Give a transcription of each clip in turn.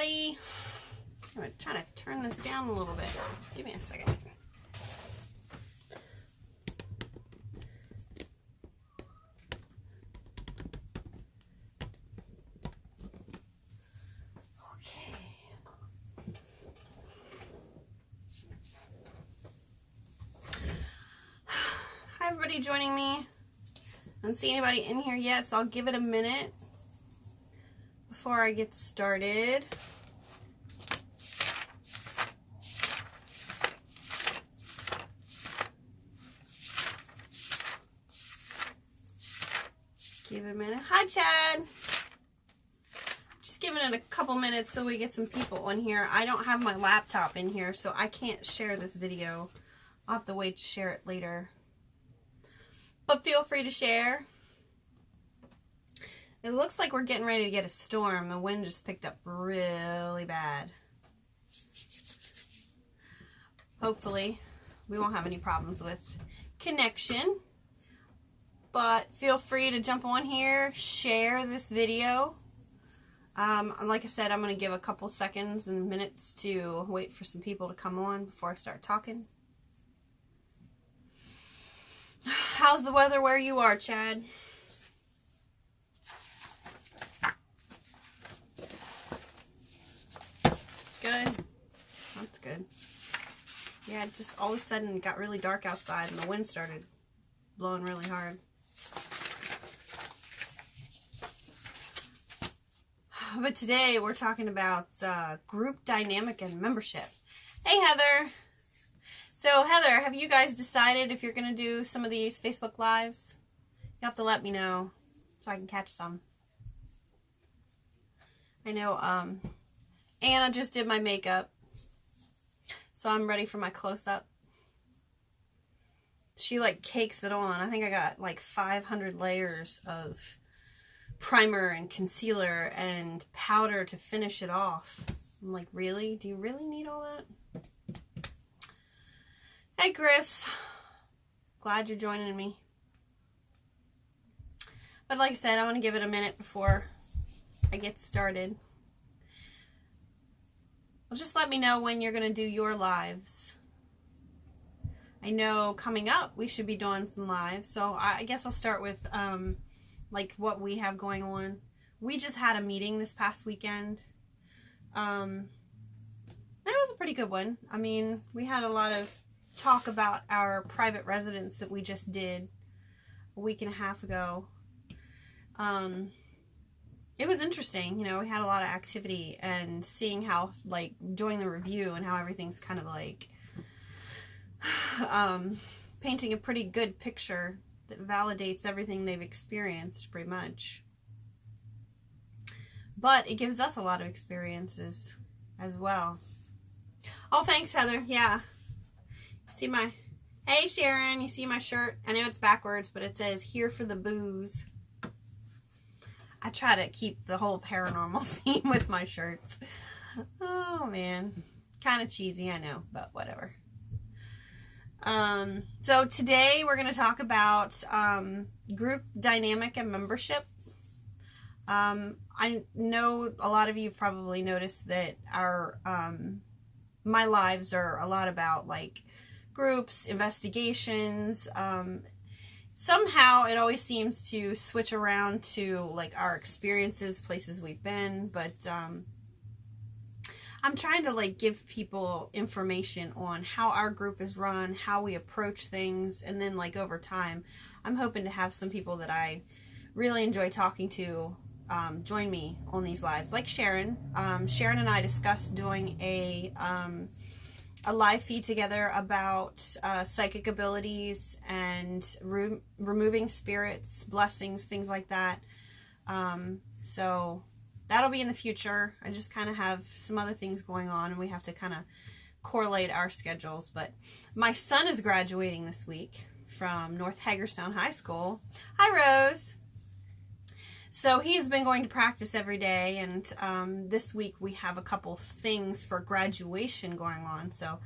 everybody. I'm trying to turn this down a little bit. Give me a second. Hi everybody joining me. I don't see anybody in here yet, so I'll give it a minute before I get started. Give it a minute. Hi Chad! Just giving it a couple minutes so we get some people on here. I don't have my laptop in here, so I can't share this video. I'll have to wait to share it later. But feel free to share. It looks like we're getting ready to get a storm. The wind just picked up really bad. Hopefully, we won't have any problems with connection. But feel free to jump on here, share this video. Like I said, I'm going to give a couple seconds and minutes to wait for some people to come on before I start talking. How's the weather where you are, Chad? Good? That's good. Yeah, it just all of a sudden got really dark outside and the wind started blowing really hard. But today we're talking about group dynamic and membership. Hey, Heather. So, Heather, have you guys decided if you're going to do some of these Facebook Lives? You have to let me know so I can catch some. I know Anna just did my makeup, so I'm ready for my close-up. She, like, cakes it on. I think I got, like, 500 layers of primer and concealer and powder to finish it off. I'm like, really? Do you really need all that? Hey, Chris. Glad you're joining me. But like I said, I want to give it a minute before I get started. Well, just let me know when you're going to do your lives. I know coming up we should be doing some lives, so I guess I'll start with like what we have going on. We just had a meeting this past weekend. It was a pretty good one. I mean, we had a lot of talk about our private residence that we just did a week and a half ago. It was interesting, you know, we had a lot of activity and seeing how, like, doing the review and how everything's kind of like painting a pretty good picture that validates everything they've experienced pretty much. But it gives us a lot of experiences as well. Oh, thanks, Heather. Yeah. See my, hey Sharon, you see my shirt? I know it's backwards, but it says here for the booze. I try to keep the whole paranormal theme with my shirts. Oh man, kind of cheesy, I know, but whatever. So today we're going to talk about group dynamic and membership. I know a lot of you have probably noticed that our my lives are a lot about like groups, investigations. Somehow it always seems to switch around to like our experiences, places we've been, but I'm trying to like give people information on how our group is run, how we approach things, and then like over time I'm hoping to have some people that I really enjoy talking to join me on these lives, like Sharon. Sharon and I discussed doing a live feed together about psychic abilities and removing spirits, blessings, things like that. So that'll be in the future. I just kind of have some other things going on and we have to kind of correlate our schedules. But my son is graduating this week from North Hagerstown High School. Hi, Rose. So he's been going to practice every day, and this week we have a couple things for graduation going on, so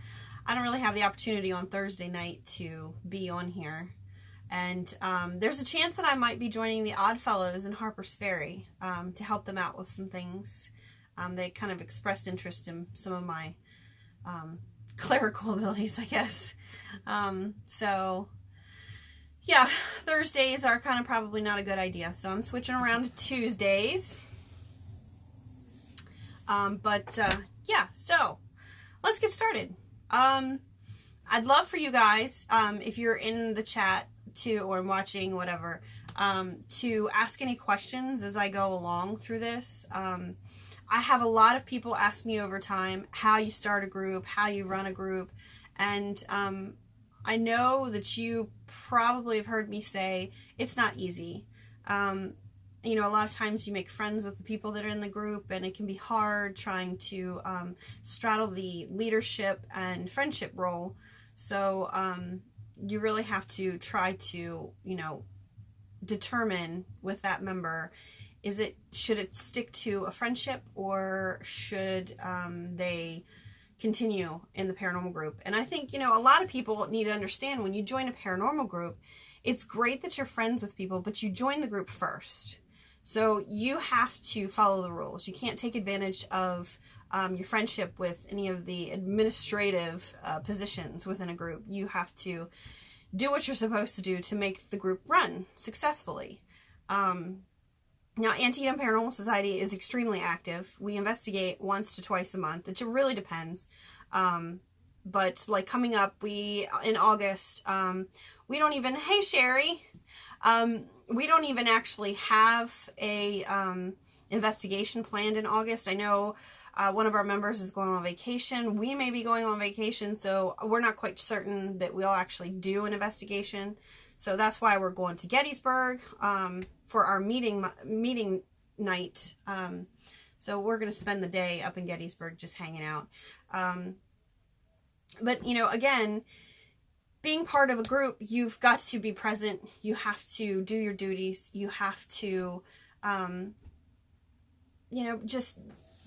I don't really have the opportunity on Thursday night to be on here. And there's a chance that I might be joining the Odd Fellows in Harper's Ferry to help them out with some things. They kind of expressed interest in some of my clerical abilities, I guess. So yeah, Thursdays are kind of probably not a good idea. So I'm switching around to Tuesdays. Yeah, so let's get started. I'd love for you guys, if you're in the chat too, or watching, whatever, to ask any questions as I go along through this. I have a lot of people ask me over time how you start a group, how you run a group, and I know that you probably have heard me say it's not easy. You know, a lot of times you make friends with the people that are in the group, and it can be hard trying to straddle the leadership and friendship role. So you really have to try to, you know, determine with that member, should it stick to a friendship, or should they continue in the paranormal group? And I think, you know, a lot of people need to understand, when you join a paranormal group, it's great that you're friends with people, but you join the group first. So you have to follow the rules. You can't take advantage of your friendship with any of the administrative positions within a group. You have to do what you're supposed to do to make the group run successfully. Now, Antietam Paranormal Society is extremely active. We investigate once to twice a month. It really depends. But like coming up, in August, we don't even, hey Sherry, we don't even actually have a investigation planned in August. I know one of our members is going on vacation. We may be going on vacation, so we're not quite certain that we'll actually do an investigation. So that's why we're going to Gettysburg for our meeting night. So we're going to spend the day up in Gettysburg just hanging out. But, you know, again, being part of a group, you've got to be present. You have to do your duties. You have to, you know, just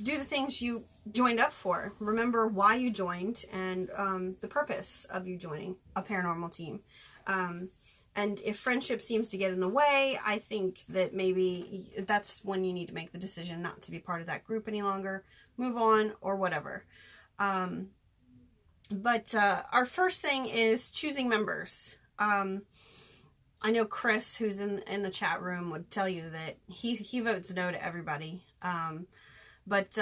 do the things you joined up for. Remember why you joined and the purpose of you joining a paranormal team. And if friendship seems to get in the way, I think that maybe that's when you need to make the decision not to be part of that group any longer, move on, or whatever. But our first thing is choosing members. I know Chris, who's in the chat room, would tell you that he votes no to everybody. But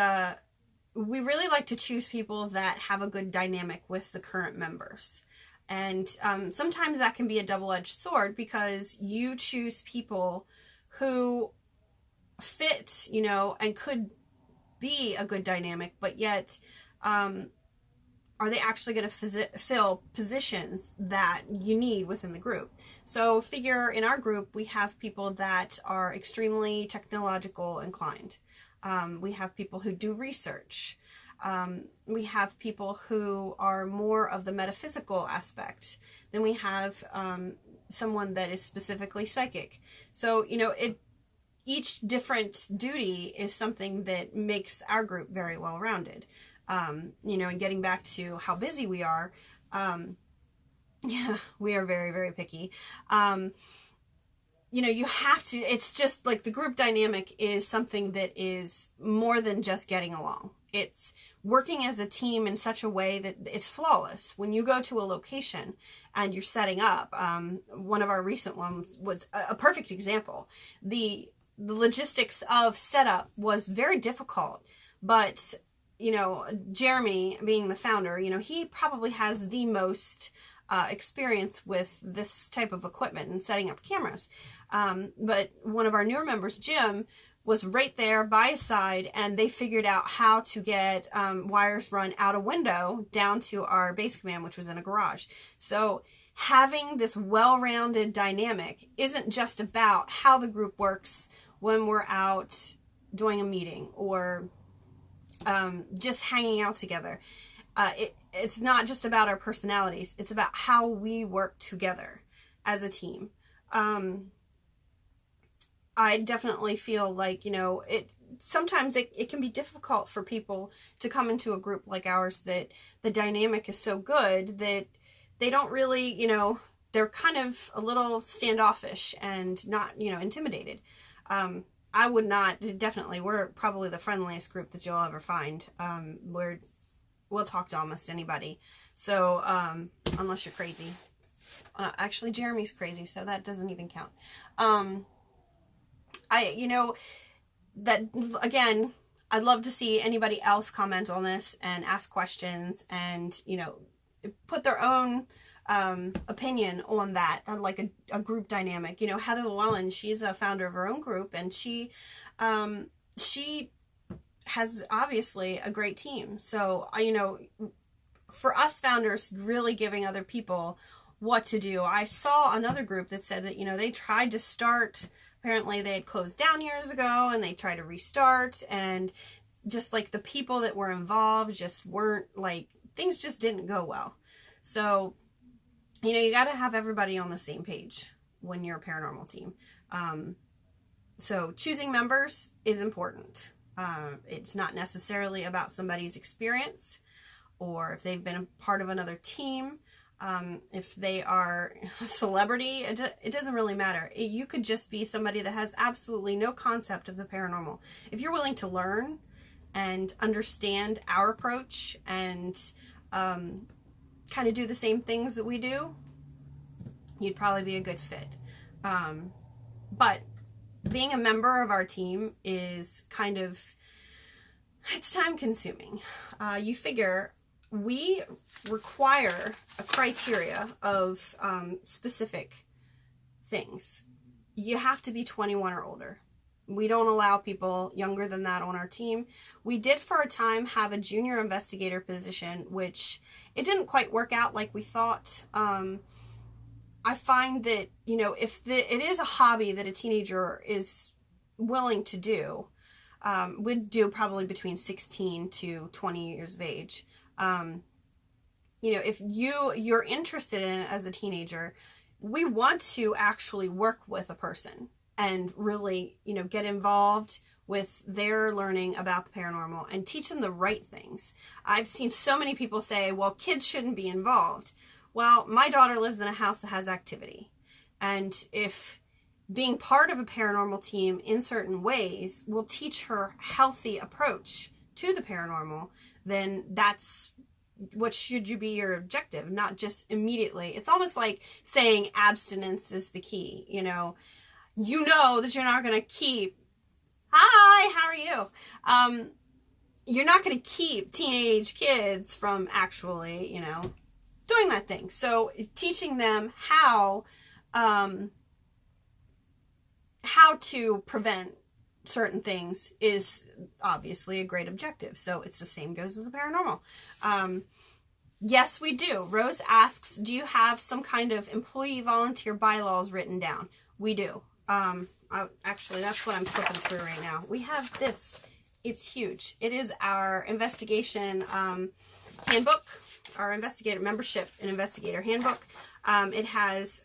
we really like to choose people that have a good dynamic with the current members. And sometimes that can be a double-edged sword, because you choose people who fit, you know, and could be a good dynamic, but yet are they actually going to fill positions that you need within the group? So figure in our group, we have people that are extremely technological inclined. We have people who do research. We have people who are more of the metaphysical aspect. Then we have someone that is specifically psychic. So, you know, each different duty is something that makes our group very well-rounded. You know, and getting back to how busy we are, yeah, we are very, very picky. You know, you have to, it's just like the group dynamic is something that is more than just getting along. It's working as a team in such a way that it's flawless. When you go to a location and you're setting up, one of our recent ones was a perfect example. The logistics of setup was very difficult, but, you know, Jeremy, being the founder, you know, he probably has the most experience with this type of equipment and setting up cameras. But one of our newer members, Jim, was right there by his side, and they figured out how to get wires run out a window down to our base command, which was in a garage. So having this well-rounded dynamic isn't just about how the group works when we're out doing a meeting or just hanging out together. It's not just about our personalities. It's about how we work together as a team. I definitely feel like, you know, sometimes it can be difficult for people to come into a group like ours that the dynamic is so good that they don't really, you know, they're kind of a little standoffish and not, you know, intimidated. I would not, definitely, we're probably the friendliest group that you'll ever find. We'll talk to almost anybody. So, unless you're crazy. Actually, Jeremy's crazy, so that doesn't even count. That, again, I'd love to see anybody else comment on this and ask questions and, put their own opinion on that, like a group dynamic. Heather Llewellyn, she's a founder of her own group, and she has obviously a great team. So, for us founders, really giving other people what to do. I saw another group that said that, they tried to start, apparently they had closed down years ago, and they tried to restart, and just like the people that were involved just weren't, like, things just didn't go well. So, you got to have everybody on the same page when you're a paranormal team. So choosing members is important. It's not necessarily about somebody's experience or if they've been a part of another team. If they are a celebrity, it doesn't really matter. You could just be somebody that has absolutely no concept of the paranormal. If you're willing to learn and understand our approach and kind of do the same things that we do, you'd probably be a good fit. But being a member of our team is kind of, it's time consuming. You figure we require a criteria of specific things. You have to be 21 or older. We don't allow people younger than that on our team. We did for a time have a junior investigator position, which it didn't quite work out like we thought. I find that, if it is a hobby that a teenager is willing to do, we'd do probably between 16 to 20 years of age. If you're interested in it as a teenager, we want to actually work with a person and really, get involved with their learning about the paranormal and teach them the right things. I've seen so many people say, well, kids shouldn't be involved. Well, my daughter lives in a house that has activity. And if being part of a paranormal team in certain ways will teach her a healthy approach to the paranormal, then that's what should be your objective, not just immediately. It's almost like saying abstinence is the key. You know that you're not going to keep, hi, how are you? You're not going to keep teenage kids from actually, doing that thing. So teaching them how to prevent certain things is obviously a great objective. So it's the same goes with the paranormal. Yes, we do. Rose asks, do you have some kind of employee volunteer bylaws written down? We do. Actually, that's what I'm flipping through right now. We have this. It's huge. It is our investigation handbook, our investigator membership and investigator handbook. It has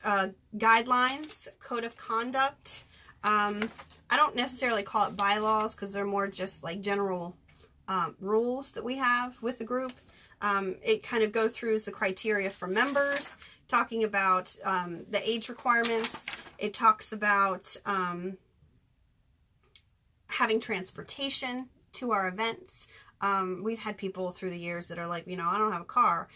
guidelines, code of conduct. I don't necessarily call it bylaws because they're more just like general rules that we have with the group. It kind of go through the criteria for members, talking about the age requirements. It talks about having transportation to our events. We've had people through the years that are like, I don't have a car.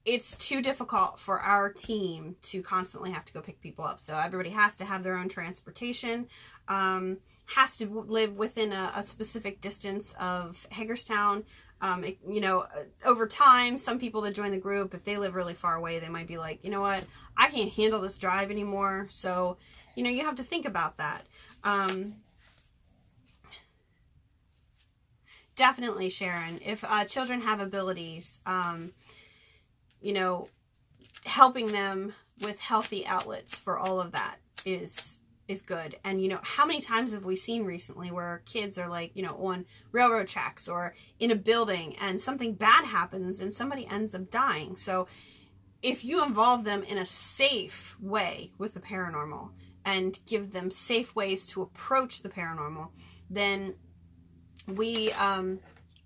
It's too difficult for our team to constantly have to go pick people up. So everybody has to have their own transportation, has to live within a specific distance of Hagerstown. Over time, some people that join the group, if they live really far away, they might be like, you know what, I can't handle this drive anymore. So, you have to think about that. Definitely, Sharon, if children have abilities, helping them with healthy outlets for all of that is good. And, how many times have we seen recently where kids are like, on railroad tracks or in a building and something bad happens and somebody ends up dying. So if you involve them in a safe way with the paranormal and give them safe ways to approach the paranormal, then we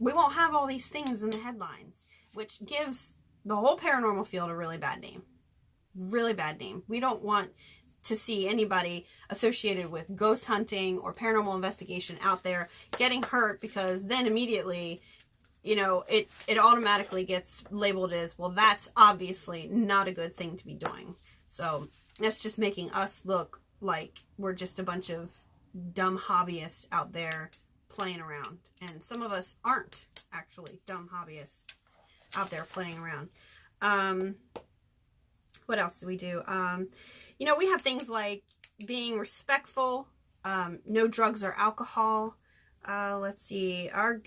won't have all these things in the headlines, which gives the whole paranormal field a really bad name. Really bad name. We don't want to see anybody associated with ghost hunting or paranormal investigation out there getting hurt, because then immediately, you know, it automatically gets labeled as, well, that's obviously not a good thing to be doing. So that's just making us look like we're just a bunch of dumb hobbyists out there playing around. And some of us aren't actually dumb hobbyists out there playing around. What else do we do? You know, we have things like being respectful, no drugs or alcohol. Let's see, our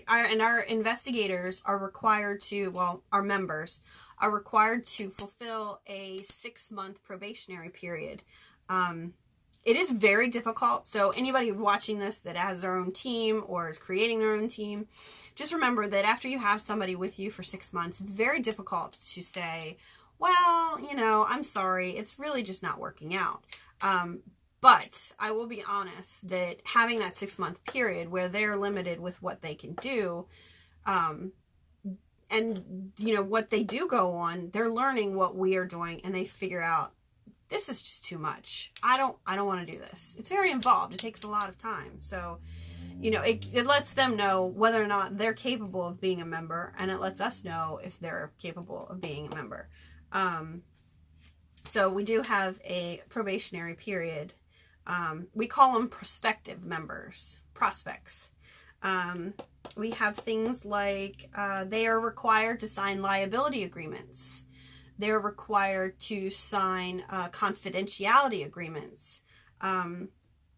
investigators are required to, well, our members are required to fulfill a 6-month probationary period. It is very difficult. So anybody watching this that has their own team or is creating their own team, just remember that after you have somebody with you for 6 months, it's very difficult to say, well, you know, I'm sorry, it's really just not working out. But I will be honest that having that 6-month period where they're limited with what they can do, and, you know, what they do go on, they're learning what we are doing, and they figure out, this is just too much. I don't want to do this. It's very involved. It takes a lot of time. So, you know, it lets them know whether or not they're capable of being a member, and it lets us know if they're capable of being a member. So we do have a probationary period. We call them prospective members, prospects. We have things like they are required to sign liability agreements. They're required to sign confidentiality agreements,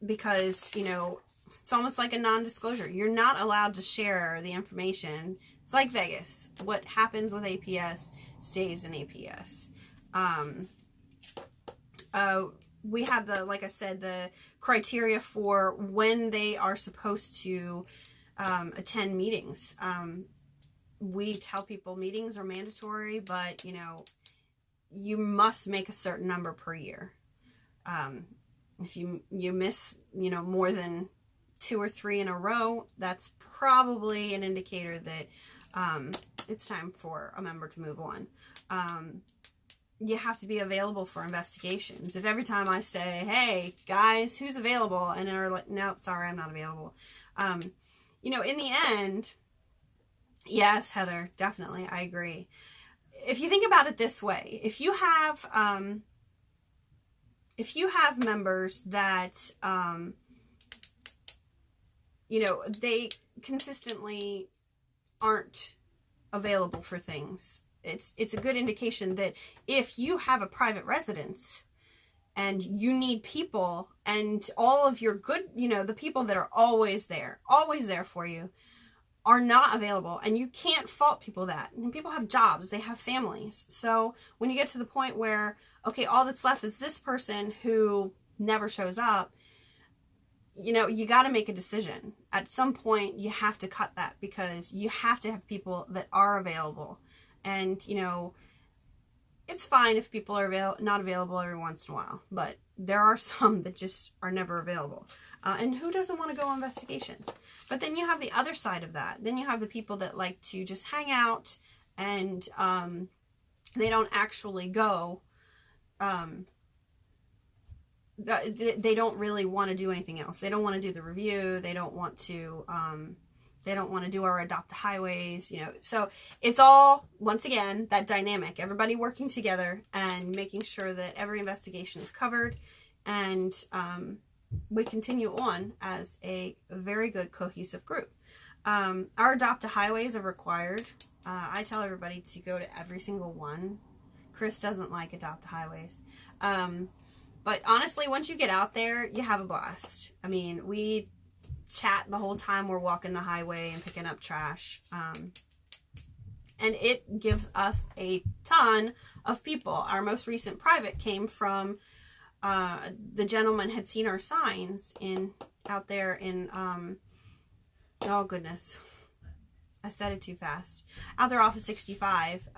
because, you know, it's almost like a non-disclosure. You're not allowed to share the information. It's like Vegas. What happens with APS stays in APS. We have the, like I said, the criteria for when they are supposed to attend meetings. We tell people meetings are mandatory, but, you know, you must make a certain number per year. If you miss, you know, more than 2 or 3 in a row, that's probably an indicator that it's time for a member to move on. You have to be available for investigations. If every time I say, hey, guys, who's available? And they're like, nope, sorry, I'm not available. You know, in the end, yes, Heather, definitely, I agree. If you think about it this way, if you have members that, you know, they consistently aren't available for things, it's a good indication that if you have a private residence and you need people, and all of your good, you know, the people that are always there for you, are not available, and you can't fault people that. And people have jobs, they have families. So when you get to the point where, okay, all that's left is this person who never shows up, you know, you got to make a decision. At some point, you have to cut that, because you have to have people that are available. And, you know, it's fine if people are not available every once in a while, but there are some that just are never available. And who doesn't want to go on investigations? But then you have the other side of that. Then you have the people that like to just hang out, and they don't actually go. They don't really want to do anything else. They don't want to do the review. They don't want to. They don't want to do our Adopt the Highways, you know. So it's all, once again, that dynamic. Everybody working together and making sure that every investigation is covered, and we continue on as a very good cohesive group. Our Adopt a Highways are required. I tell everybody to go to every single one. Chris doesn't like Adopt a Highways. But honestly, once you get out there, you have a blast. I mean, we chat the whole time we're walking the highway and picking up trash. And it gives us a ton of people. Our most recent private came from the gentleman had seen our signs out there in oh goodness, I said it too fast, out there off of 65.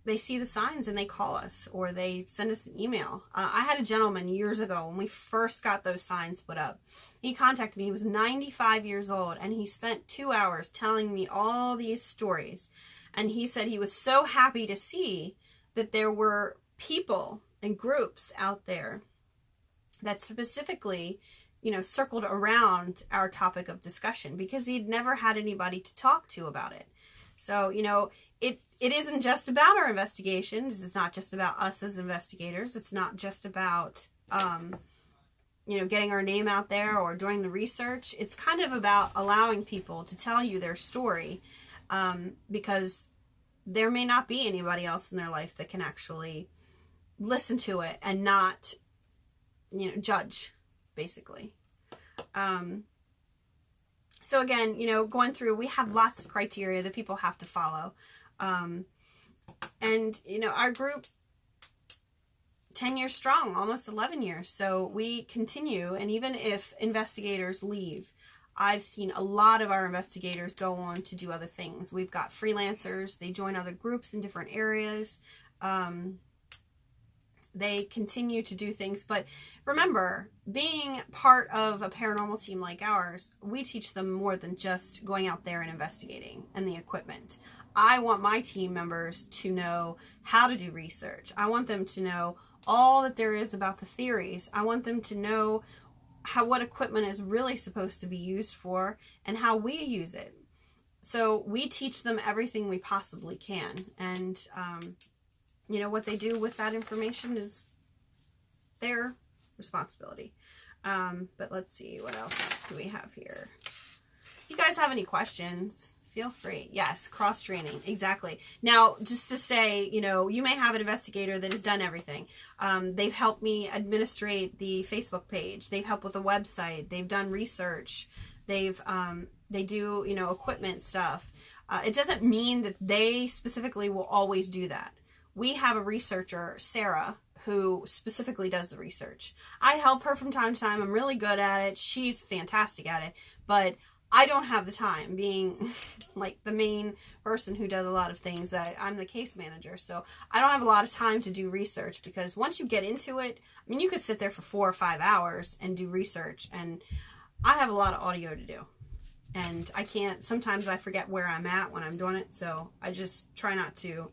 They see the signs and they call us, or they send us an email. I had a gentleman years ago when we first got those signs put up. He contacted me. He was 95 years old, and he spent 2 hours telling me all these stories. And he said he was so happy to see that there were people and groups out there that specifically, circled around our topic of discussion, because he'd never had anybody to talk to about it. So, it isn't just about our investigations. It's not just about us as investigators. It's not just about, getting our name out there or doing the research. It's kind of about allowing people to tell you their story, because there may not be anybody else in their life that can actually listen to it and not, judge, basically. So again, going through, we have lots of criteria that people have to follow. And, our group, 10 years strong, almost 11 years. So we continue. And even if investigators leave, I've seen a lot of our investigators go on to do other things. We've got freelancers. They join other groups in different areas. They continue to do things. But remember, being part of a paranormal team like ours, we teach them more than just going out there and investigating and the equipment. I want my team members to know how to do research. I want them to know all that there is about the theories. I want them to know what equipment is really supposed to be used for and how we use it. So we teach them everything we possibly can. And, what they do with that information is their responsibility. But let's see, what else do we have here? If you guys have any questions, feel free. Yes, cross-training, exactly. Now, just to say, you may have an investigator that has done everything. They've helped me administrate the Facebook page. They've helped with the website. They've done research. They do, equipment stuff. It doesn't mean that they specifically will always do that. We have a researcher, Sarah, who specifically does the research. I help her from time to time. I'm really good at it. She's fantastic at it. But I don't have the time, being like the main person who does a lot of things. I'm the case manager, so I don't have a lot of time to do research, because once you get into it, you could sit there for 4 or 5 hours and do research, and I have a lot of audio to do. And I can't, sometimes I forget where I'm at when I'm doing it, so I just try not to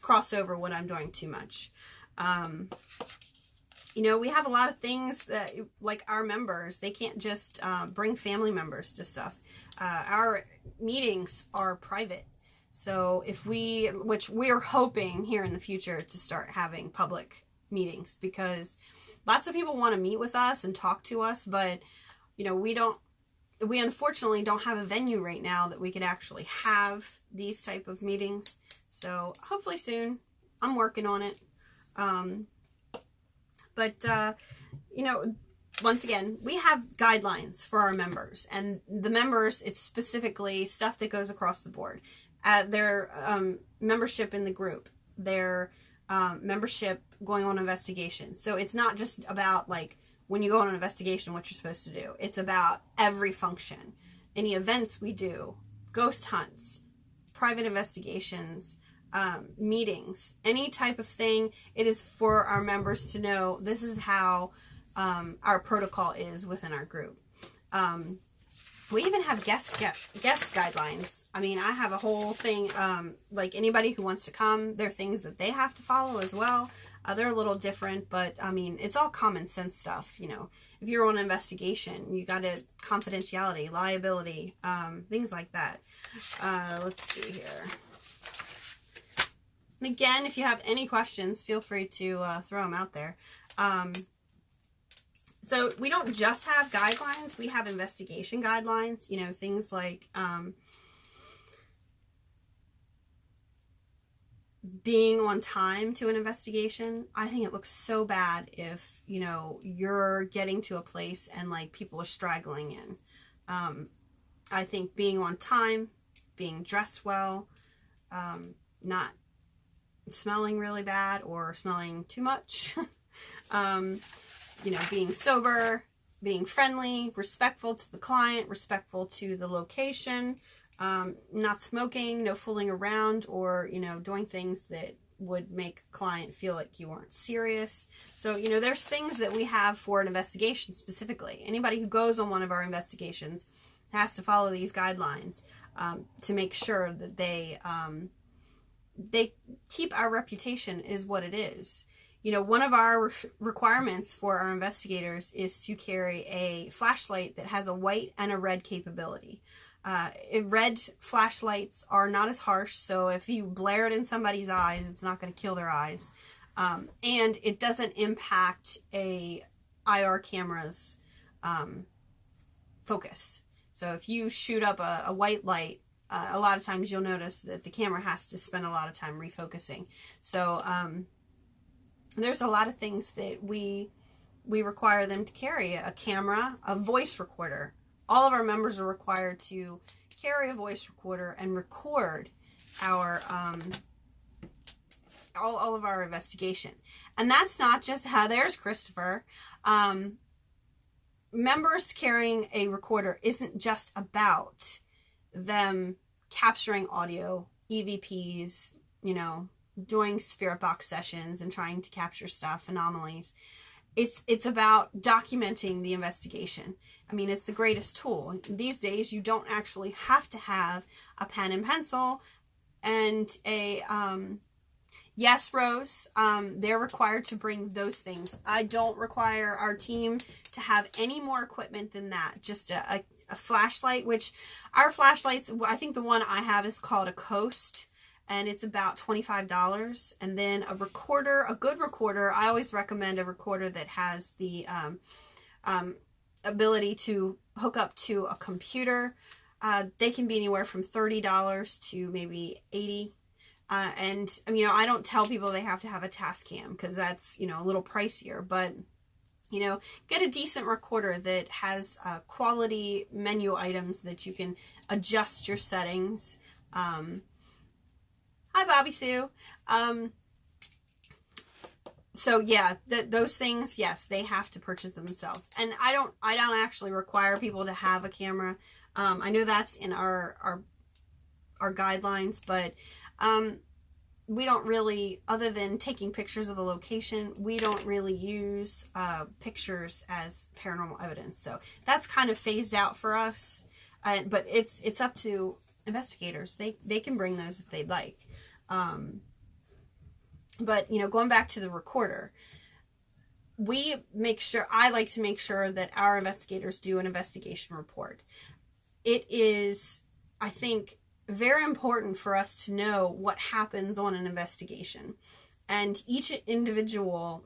cross over what I'm doing too much. We have a lot of things that, like our members, they can't just bring family members to stuff. Our meetings are private. So which we're hoping here in the future to start having public meetings, because lots of people want to meet with us and talk to us, but, we unfortunately don't have a venue right now that we could actually have these type of meetings. So hopefully soon. I'm working on it. But once again, we have guidelines for our members, and the members, it's specifically stuff that goes across the board. Their membership in the group, their membership going on investigations. So it's not just about like when you go on an investigation, what you're supposed to do. It's about every function, any events we do, ghost hunts, private investigations, meetings, any type of thing. It is for our members to know this is how our protocol is within our group. We even have guest guidelines. I have a whole thing, like anybody who wants to come, there are things that they have to follow as well. They're a little different, but it's all common sense stuff. If you're on an investigation, you got to confidentiality, liability, things like that. Let's see here. And again, if you have any questions, feel free to throw them out there. So we don't just have guidelines, we have investigation guidelines, things like being on time to an investigation. I think it looks so bad if, you're getting to a place and like people are straggling in. I think being on time, being dressed well, not smelling really bad or smelling too much, being sober, being friendly, respectful to the client, respectful to the location, not smoking, no fooling around, or, doing things that would make a client feel like you weren't serious. So, there's things that we have for an investigation specifically. Anybody who goes on one of our investigations has to follow these guidelines to make sure that they keep our reputation is what it is. You know, one of our requirements for our investigators is to carry a flashlight that has a white and a red capability. Red flashlights are not as harsh, so if you glare it in somebody's eyes, it's not going to kill their eyes. And it doesn't impact a IR camera's focus. So if you shoot up a white light, a lot of times you'll notice that the camera has to spend a lot of time refocusing. So there's a lot of things that we require them to carry. A camera, a voice recorder. All of our members are required to carry a voice recorder and record our all of our investigation. And that's not just how there's Christopher. Members carrying a recorder isn't just about them capturing audio, EVPs, you know, doing spirit box sessions and trying to capture stuff, anomalies. It's about documenting the investigation. I mean, it's the greatest tool. These days, you don't actually have to have a pen and pencil and a, yes, Rose, they're required to bring those things. I don't require our team to have any more equipment than that. Just a flashlight, which our flashlights, I think the one I have is called a Coast, and it's about $25. And then a recorder, a good recorder. I always recommend a recorder that has the ability to hook up to a computer. They can be anywhere from $30 to maybe $80. And, you know, I don't tell people they have to have a Tascam because that's, you know, a little pricier. But, you know, get a decent recorder that has quality menu items that you can adjust your settings. Hi, Bobby Sue. So yeah, those things, yes, they have to purchase themselves. And I don't actually require people to have a camera. I know that's in our guidelines, but we don't really, other than taking pictures of the location, we don't really use pictures as paranormal evidence. So that's kind of phased out for us. But it's up to investigators. They can bring those if they'd like. But, you know, going back to the recorder, I like to make sure that our investigators do an investigation report. It is, I think, very important for us to know what happens on an investigation. And each individual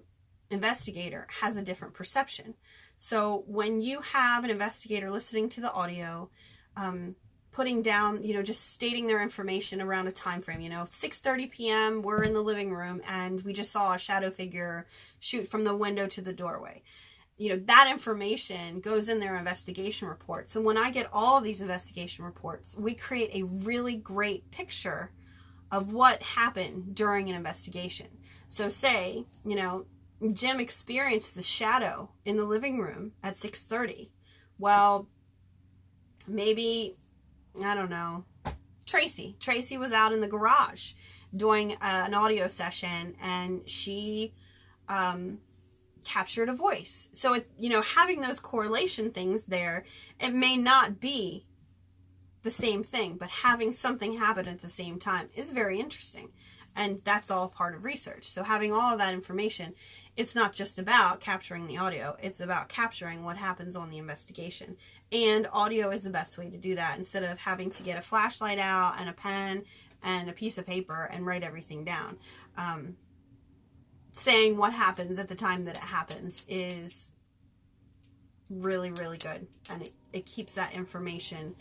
investigator has a different perception. So when you have an investigator listening to the audio, putting down, you know, just stating their information around a time frame, you know, 6:30 p.m. we're in the living room and we just saw a shadow figure shoot from the window to the doorway. You know, that information goes in their investigation report. So when I get all of these investigation reports, we create a really great picture of what happened during an investigation. So say, you know, Jim experienced the shadow in the living room at 6:30. Well, maybe, I don't know, Tracy was out in the garage doing an audio session, and she captured a voice. So it, you know, having those correlation things there, it may not be the same thing, but having something happen at the same time is very interesting. And that's all part of research. So having all of that information, it's not just about capturing the audio, it's about capturing what happens on the investigation. And audio is the best way to do that, instead of having to get a flashlight out and a pen and a piece of paper and write everything down. Saying what happens at the time that it happens is really, really good. And it keeps that information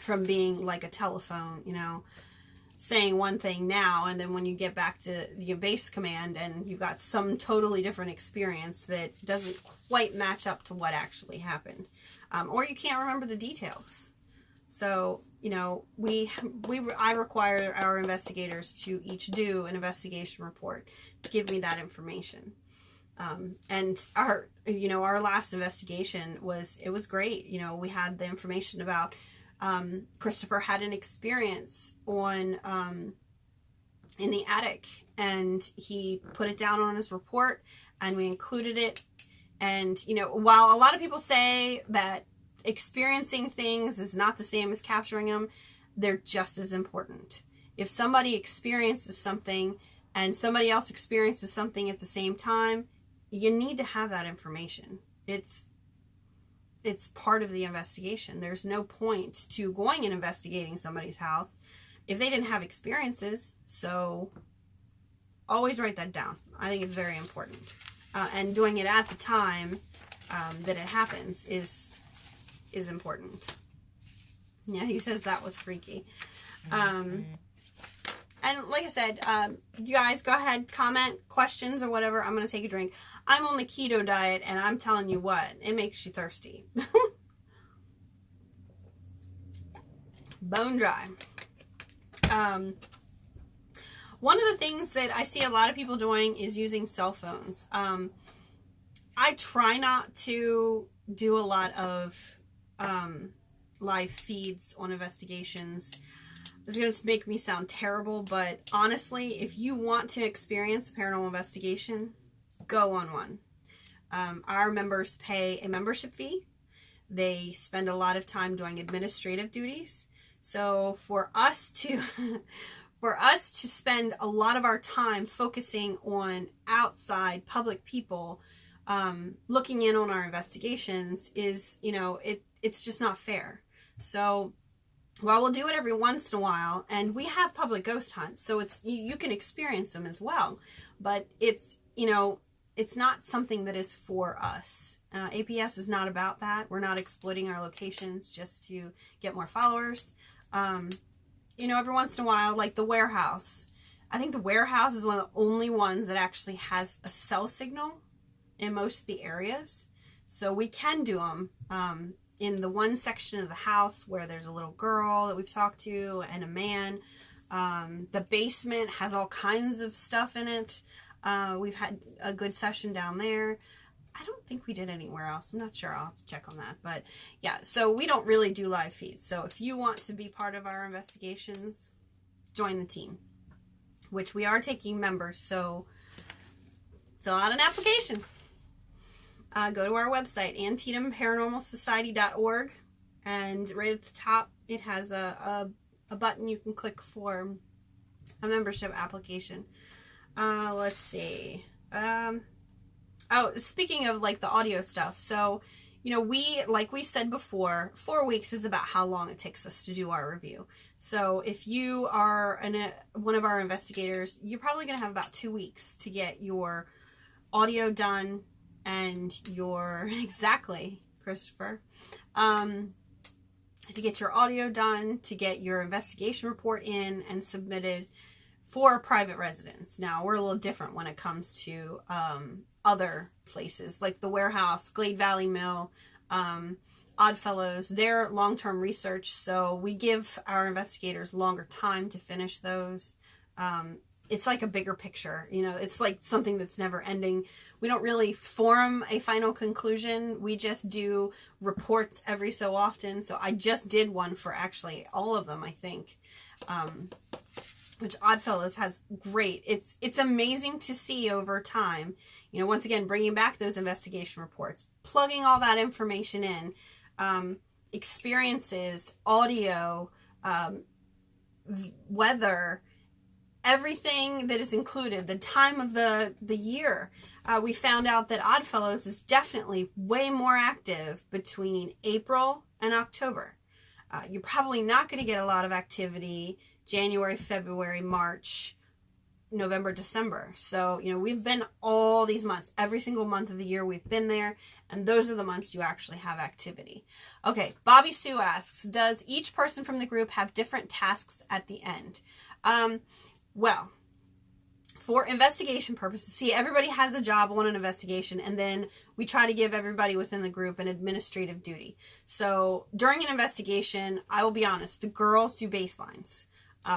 from being like a telephone, you know, saying one thing now, and then when you get back to your base command and you've got some totally different experience that doesn't quite match up to what actually happened, or you can't remember the details. So, you know, I require our investigators to each do an investigation report to give me that information. And our last investigation was great. You know, we had the information about Christopher had an experience in the attic, and he put it down on his report, and we included it. And, you know, while a lot of people say that experiencing things is not the same as capturing them, they're just as important. If somebody experiences something and somebody else experiences something at the same time, you need to have that information. It's part of the investigation. There's no point to going and investigating somebody's house if they didn't have experiences. So always write that down. I think it's very important. And doing it at the time that it happens is important. Yeah, he says that was freaky. And like I said, you guys go ahead, comment, questions, or whatever. I'm going to take a drink. I'm on the keto diet, and I'm telling you what, it makes you thirsty. Bone dry. One of the things that I see a lot of people doing is using cell phones. I try not to do a lot of live feeds on investigations. It's going to make me sound terrible, but honestly, if you want to experience a paranormal investigation, go on one. Our members pay a membership fee. They spend a lot of time doing administrative duties. So for us to spend a lot of our time focusing on outside public people looking in on our investigations is, it's just not fair. So while we'll do it every once in a while, and we have public ghost hunts, so it's you can experience them as well, but it's not something that is for us. APS is not about that. We're not exploiting our locations just to get more followers. Every once in a while, like the warehouse. I think the warehouse is one of the only ones that actually has a cell signal in most of the areas. So we can do them in the one section of the house where there's a little girl that we've talked to and a man. The basement has all kinds of stuff in it. We've had a good session down there. I don't think we did anywhere else. I'm not sure. I'll have to check on that. But yeah, so we don't really do live feeds. So if you want to be part of our investigations, join the team, which we are taking members. So fill out an application. Go to our website, AntietamParanormalSociety.org, and right at the top it has a button you can click for a membership application. Let's see. Speaking of like the audio stuff, so like we said before, 4 weeks is about how long it takes us to do our review. So if you are one of our investigators, you're probably going to have about 2 weeks to get your audio done and exactly, Christopher, to get your audio done, to get your investigation report in and submitted for private residence. Now, we're a little different when it comes to other places, like the warehouse, Glade Valley Mill, Oddfellows. They're long-term research, so we give our investigators longer time to finish those. It's like a bigger picture, it's like something that's never ending. We don't really form a final conclusion. We just do reports every so often. So I just did one for actually all of them, I think, which Oddfellows has great. It's amazing to see over time, once again, bringing back those investigation reports, plugging all that information in, experiences, audio, weather, everything that is included, the time of the year. We found out that Oddfellows is definitely way more active between April and October. You're probably not going to get a lot of activity January, February, March, November, December. So, we've been all these months, every single month of the year we've been there, and those are the months you actually have activity. Okay, Bobby Sue asks, does each person from the group have different tasks at the end? Well, for investigation purposes, see, everybody has a job on an investigation, and then we try to give everybody within the group an administrative duty. So during an investigation, I will be honest, the girls do baselines.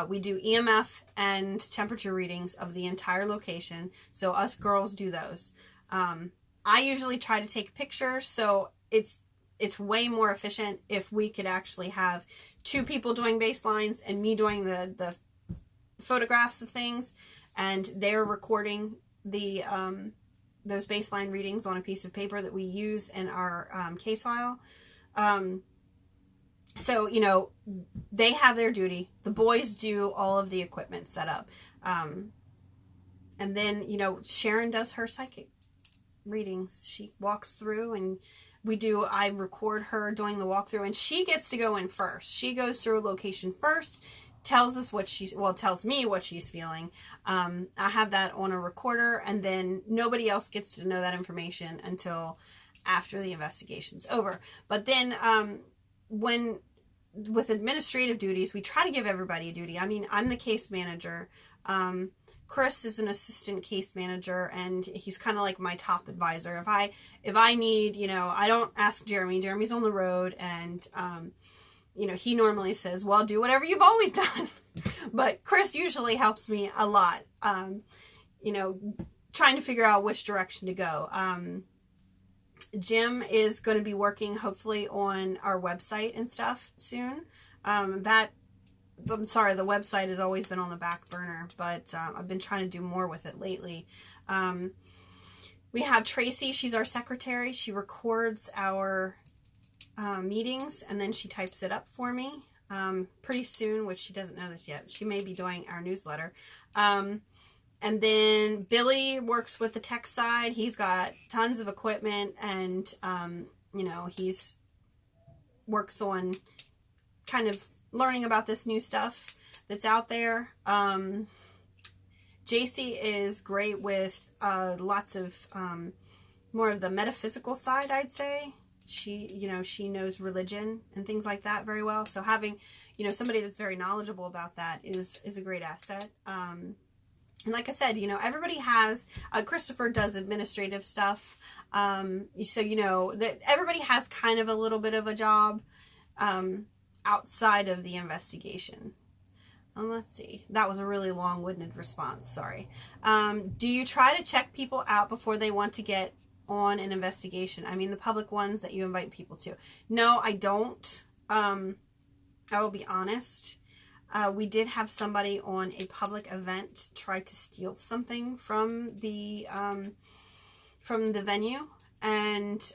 We do EMF and temperature readings of the entire location, so us girls do those. I usually try to take pictures, so it's way more efficient if we could actually have 2 people doing baselines and me doing the photographs of things, and they're recording the those baseline readings on a piece of paper that we use in our case file. So, they have their duty. The boys do all of the equipment setup. And then, you know, Sharon does her psychic readings. She walks through and I record her doing the walkthrough, and she gets to go in first. She goes through a location first, tells me what she's feeling. I have that on a recorder, and then nobody else gets to know that information until after the investigation's over. But then, with administrative duties, we try to give everybody a duty. I mean, I'm the case manager. Chris is an assistant case manager, and he's kind of like my top advisor. If I need, you know, I don't ask Jeremy. Jeremy's on the road, and you know, he normally says, well, do whatever you've always done. But Chris usually helps me a lot, you know, trying to figure out which direction to go. Jim is going to be working hopefully on our website and stuff soon. I'm sorry, the website has always been on the back burner, but I've been trying to do more with it lately. We have Tracy. She's our secretary. She records our meetings, and then she types it up for me pretty soon, which she doesn't know this yet. She may be doing our newsletter. And then Billy works with the tech side. He's got tons of equipment, and, you know, he's works on kind of learning about this new stuff that's out there. JC is great with lots of more of the metaphysical side, I'd say. She knows religion and things like that very well. So having, you know, somebody that's very knowledgeable about that is a great asset. And like I said, you know, everybody has, Christopher does administrative stuff. So, you know, that everybody has kind of a little bit of a job outside of the investigation. And let's see, that was a really long-winded response, sorry. Do you try to check people out before they want to get on an investigation? I mean, the public ones that you invite people to. No, I don't. I will be honest. We did have somebody on a public event try to steal something from the venue, and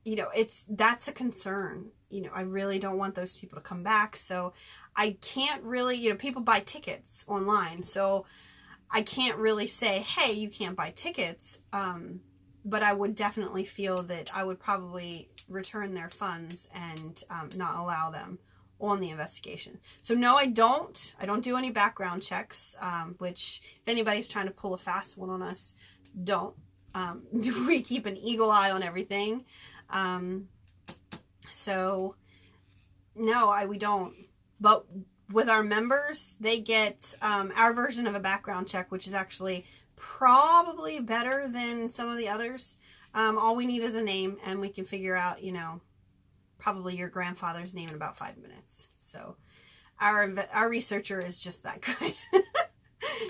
you know, that's a concern. You know, I really don't want those people to come back, so I can't really, you know, people buy tickets online, so I can't really say, hey, you can't buy tickets, but I would definitely feel that I would probably return their funds and not allow them on the investigation. So no, I don't do any background checks, which if anybody's trying to pull a fast one on us, don't. We keep an eagle eye on everything. So no, we don't. But with our members, they get our version of a background check, which is actually probably better than some of the others. All we need is a name, and we can figure out, you know, probably your grandfather's name in about 5 minutes. So our researcher is just that good.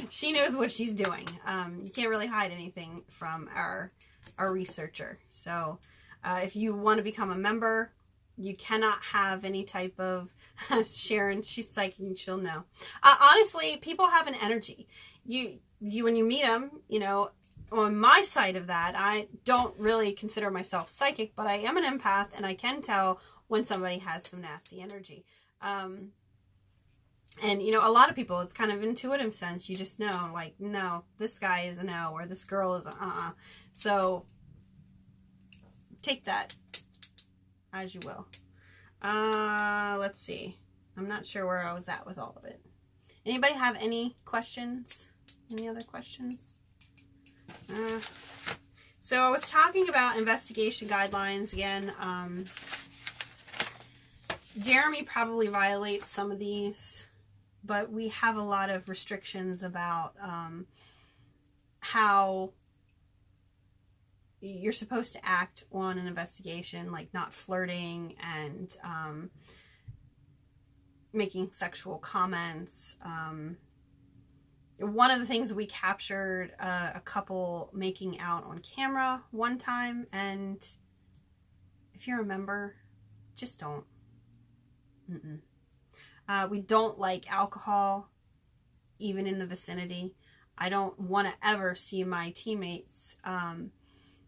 She knows what she's doing. You can't really hide anything from our researcher. So if you want to become a member, you cannot have any type of Sharon, she's psychic, she'll know. Honestly, people have an energy. You when you meet them, you know, on my side of that, I don't really consider myself psychic, but I am an empath, and I can tell when somebody has some nasty energy. And, you know, a lot of people, it's kind of intuitive sense. You just know, like, no, this guy is a no, or this girl is a So take that as you will. Let's see. I'm not sure where I was at with all of it. Anybody have any questions? Any other questions? So I was talking about investigation guidelines again. Jeremy probably violates some of these, but we have a lot of restrictions about how you're supposed to act on an investigation, like not flirting and making sexual comments. One of the things, we captured a couple making out on camera one time, and if you remember, just don't. We don't like alcohol, even in the vicinity. I don't want to ever see my teammates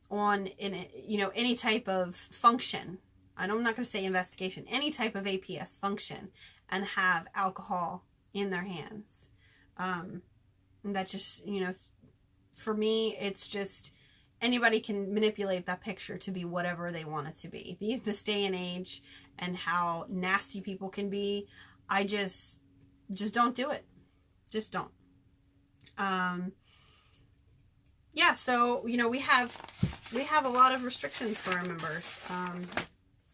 any type of function. I'm not going to say investigation, any type of APS function, and have alcohol in their hands. And that just, you know, for me, it's just anybody can manipulate that picture to be whatever they want it to be. This day and age and how nasty people can be, I just don't do it. Just don't. Yeah, so, you know, we have a lot of restrictions for our members.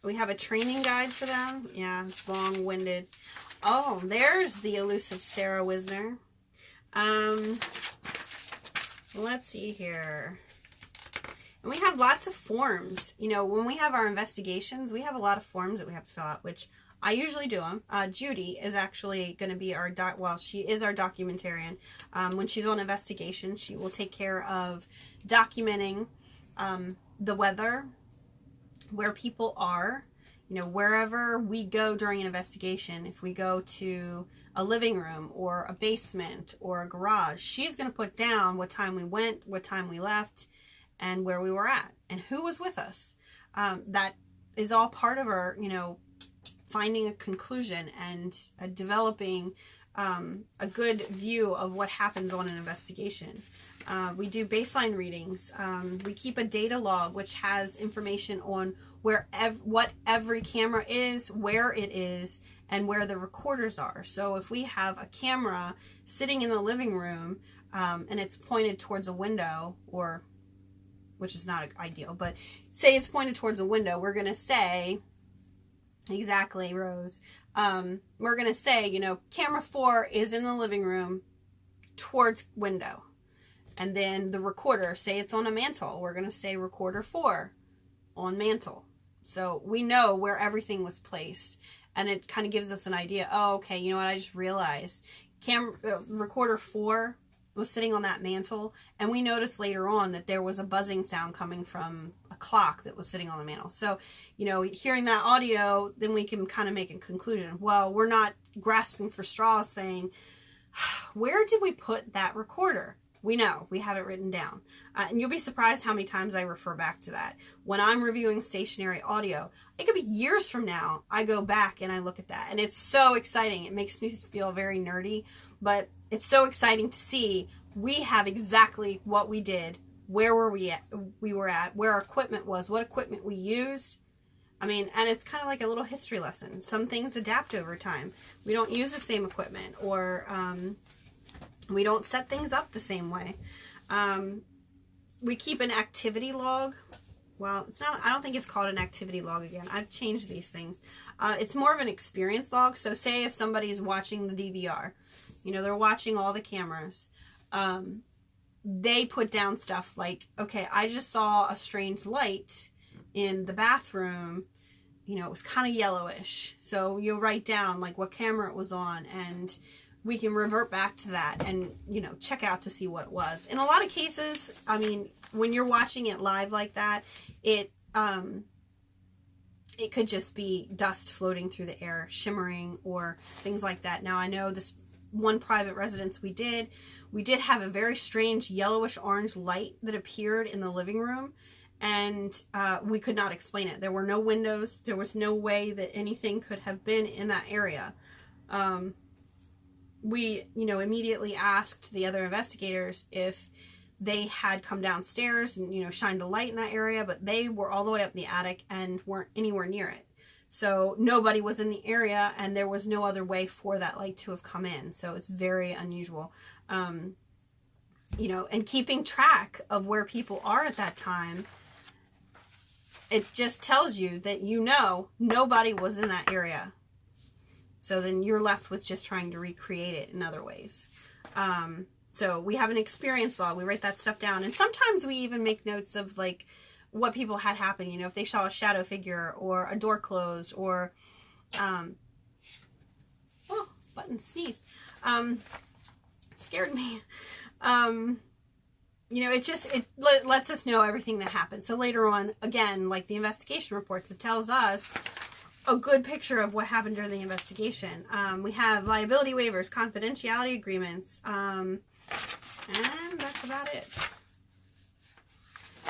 We have a training guide for them. Yeah, it's long-winded. Oh, there's the elusive Sarah Wisner. Let's see here. And we have lots of forms. You know, when we have our investigations, we have a lot of forms that we have to fill out, which I usually do them. Judy is actually going to be our, she is our documentarian. When she's on investigation, she will take care of documenting the weather, where people are, you know, wherever we go during an investigation. If we go to a living room or a basement or a garage, she's going to put down what time we went, what time we left, and where we were at, and who was with us. That is all part of our, you know, finding a conclusion and developing a good view of what happens on an investigation. We do baseline readings. We keep a data log, which has information on what every camera is, where it is, and where the recorders are. So if we have a camera sitting in the living room and it's pointed towards a window, or which is not ideal, but say it's pointed towards a window, we're going to say, exactly, Rose, we're going to say, you know, camera 4 is in the living room towards window. And then the recorder, say it's on a mantle, we're going to say recorder 4 on mantle. So we know where everything was placed, and it kind of gives us an idea. Oh, okay, you know what, I just realized recorder 4 was sitting on that mantle, and we noticed later on that there was a buzzing sound coming from a clock that was sitting on the mantle. So, you know, hearing that audio, then we can kind of make a conclusion. Well, we're not grasping for straws saying, where did we put that recorder? We know, we have it written down. And you'll be surprised how many times I refer back to that. When I'm reviewing stationary audio, it could be years from now, I go back and I look at that. And it's so exciting. It makes me feel very nerdy, but it's so exciting to see we have exactly what we did, where we were at, where our equipment was, what equipment we used. I mean, and it's kind of like a little history lesson. Some things adapt over time. We don't use the same equipment, or we don't set things up the same way. We keep an activity log. Well, it's not, I don't think it's called an activity log again. I've changed these things. It's more of an experience log. So say if somebody's watching the DVR, you know, they're watching all the cameras. They put down stuff like, okay, I just saw a strange light in the bathroom. You know, it was kind of yellowish. So you'll write down like what camera it was on, and we can revert back to that and, you know, check out to see what it was. In a lot of cases, I mean, when you're watching it live like that, it could just be dust floating through the air, shimmering, or things like that. Now, I know this one private residence we did have a very strange yellowish orange light that appeared in the living room, and we could not explain it. There were no windows. There was no way that anything could have been in that area. We, you know, immediately asked the other investigators if they had come downstairs and, you know, shined a light in that area, but they were all the way up in the attic and weren't anywhere near it. So nobody was in the area, and there was no other way for that light to have come in. So it's very unusual. You know, and keeping track of where people are at that time, it just tells you that, you know, nobody was in that area. So then you're left with just trying to recreate it in other ways. So we have an experience log. We write that stuff down. And sometimes we even make notes of like what people had happen. You know, if they saw a shadow figure or a door closed, or, oh, button sneezed. It scared me. You know, it lets us know everything that happened. So later on, again, like the investigation reports, it tells us a good picture of what happened during the investigation. We have liability waivers, confidentiality agreements, and that's about it.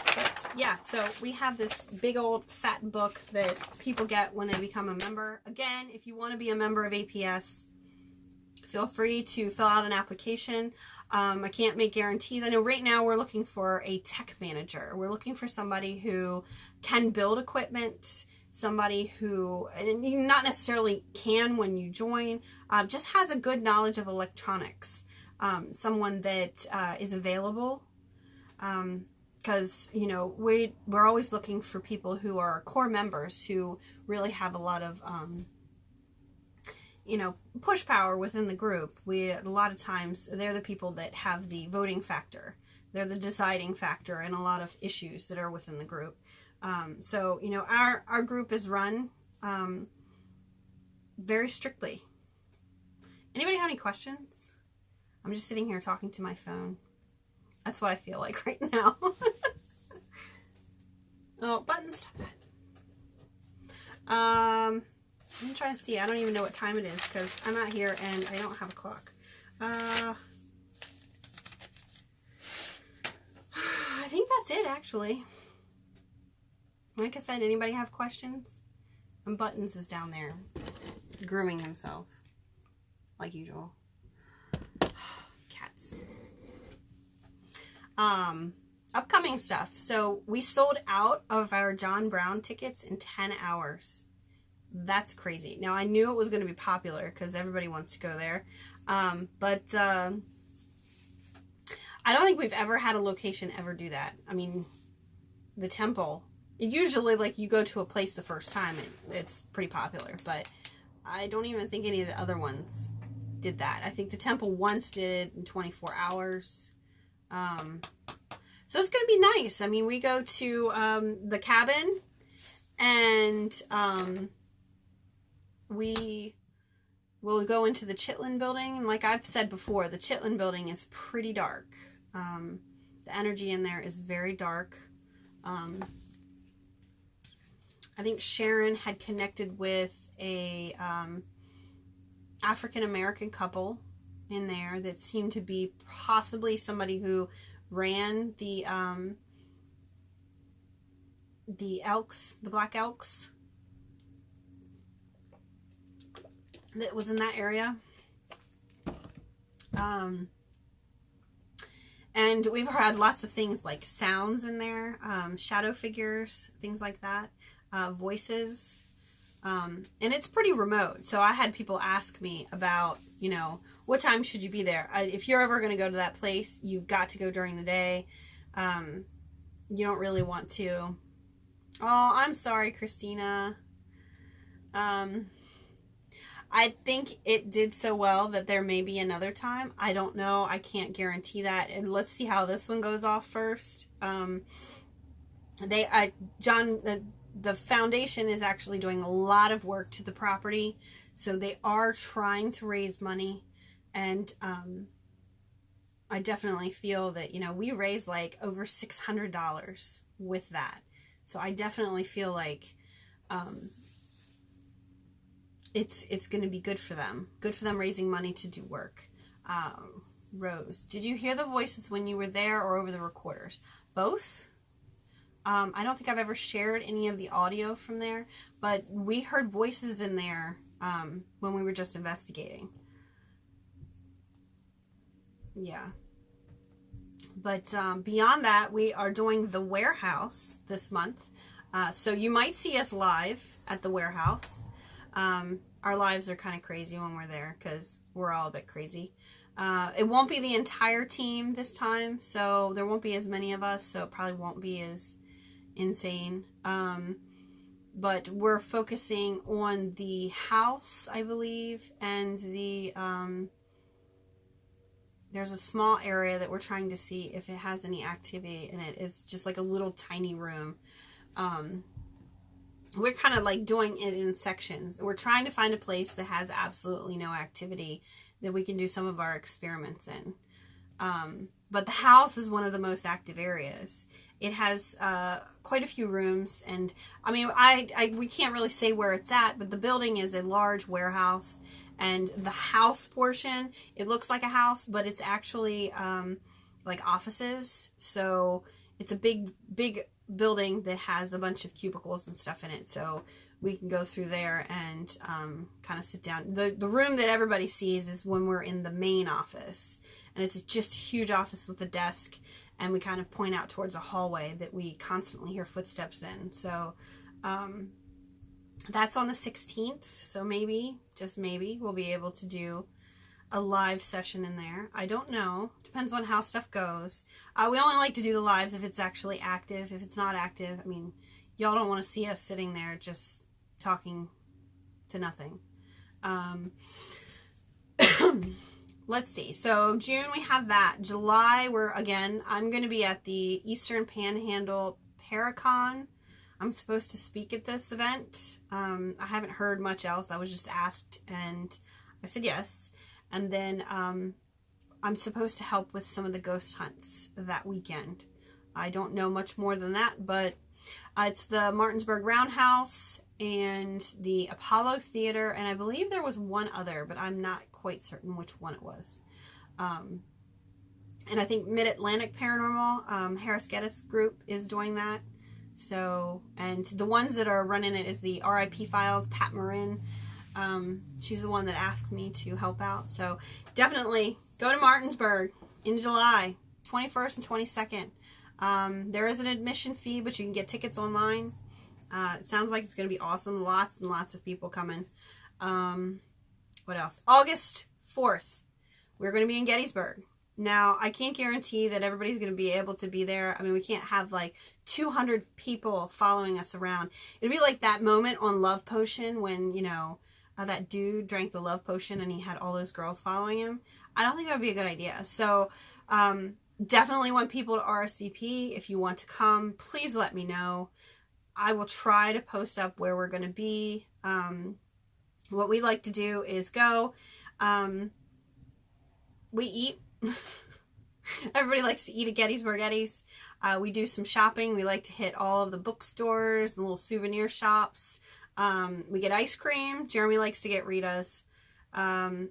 But yeah, so we have this big old fat book that people get when they become a member. Again, if you want to be a member of APS, feel free to fill out an application. I can't make guarantees. I know right now we're looking for a tech manager. We're looking for somebody who can build equipment, somebody who, and you not necessarily can when you join, just has a good knowledge of electronics. Someone that is available. Because, you know, we're always looking for people who are core members who really have a lot of, you know, push power within the group. A lot of times they're the people that have the voting factor. They're the deciding factor in a lot of issues that are within the group. So, you know, our group is run very strictly. Anybody have any questions? I'm just sitting here talking to my phone. That's what I feel like right now. Oh, buttons, stop that. I'm trying to see. I don't even know what time it is because I'm out here and I don't have a clock. I think that's it, actually. Like I said, anybody have questions? And Buttons is down there grooming himself, like usual. Cats. Upcoming stuff. So we sold out of our John Brown tickets in 10 hours. That's crazy. Now, I knew it was going to be popular because everybody wants to go there. But I don't think we've ever had a location ever do that. I mean, the Temple, usually, like, you go to a place the first time, it's pretty popular. But I don't even think any of the other ones did that. I think the Temple once did it in 24 hours. So it's going to be nice. I mean, we go to the cabin, and we will go into the Chitlin building. And like I've said before, the Chitlin building is pretty dark. The energy in there is very dark. I think Sharon had connected with a African-American couple in there that seemed to be possibly somebody who ran the Elks, the Black Elks, that was in that area. And we've had lots of things like sounds in there, shadow figures, things like that, voices. And it's pretty remote. So I had people ask me about, you know, what time should you be there? If you're ever going to go to that place, you've got to go during the day. You don't really want to. Oh, I'm sorry, Christina. I think it did so well that there may be another time. I don't know. I can't guarantee that. And let's see how this one goes off first. The foundation is actually doing a lot of work to the property. So they are trying to raise money. And I definitely feel that, you know, we raised like over $600 with that. So I definitely feel like it's going to be good for them. Good for them raising money to do work. Rose, did you hear the voices when you were there or over the recorders? Both. I don't think I've ever shared any of the audio from there, but we heard voices in there when we were just investigating. Yeah. But beyond that, we are doing the warehouse this month. So you might see us live at the warehouse. Our lives are kind of crazy when we're there because we're all a bit crazy. It won't be the entire team this time, so there won't be as many of us, so it probably won't be as insane. But we're focusing on the house, I believe, and the there's a small area that we're trying to see if it has any activity in it. It's just like a little tiny room. We're kind of like doing it in sections. We're trying to find a place that has absolutely no activity that we can do some of our experiments in. But the house is one of the most active areas. It has quite a few rooms, and I mean, we can't really say where it's at, but the building is a large warehouse, and the house portion, it looks like a house, but it's actually like offices. So it's a big building that has a bunch of cubicles and stuff in it. So we can go through there and kind of sit down. The room that everybody sees is when we're in the main office, and it's just a huge office with a desk, and we kind of point out towards a hallway that we constantly hear footsteps in. So that's on the 16th, so maybe, just maybe, we'll be able to do a live session in there. I don't know. Depends on how stuff goes. We only like to do the lives if it's actually active. If it's not active, I mean, y'all don't want to see us sitting there just talking to nothing. Let's see. So June we have that. July I'm going to be at the Eastern Panhandle Paracon. I'm supposed to speak at this event. I haven't heard much else. I was just asked and I said yes. And then I'm supposed to help with some of the ghost hunts that weekend. I don't know much more than that, but it's the Martinsburg Roundhouse and the Apollo Theater, and I believe there was one other, but I'm not quite certain which one it was. And I think Mid-Atlantic Paranormal, Harris Geddes group is doing that. So, and the ones that are running it is the RIP Files, Pat Marin. She's the one that asked me to help out. So definitely go to Martinsburg in July, 21st and 22nd. There is an admission fee, but you can get tickets online. It sounds like it's going to be awesome. Lots and lots of people coming. What else? August 4th, we're going to be in Gettysburg. Now, I can't guarantee that everybody's going to be able to be there. I mean, we can't have like 200 people following us around. It'd be like that moment on Love Potion when, you know, that dude drank the Love Potion and he had all those girls following him. I don't think that would be a good idea. So, definitely want people to RSVP. If you want to come, please let me know. I will try to post up where we're going to be. What we like to do is go. We eat. Everybody likes to eat at Gettysburg Eddie's. We do some shopping. We like to hit all of the bookstores, the little souvenir shops. We get ice cream. Jeremy likes to get Rita's.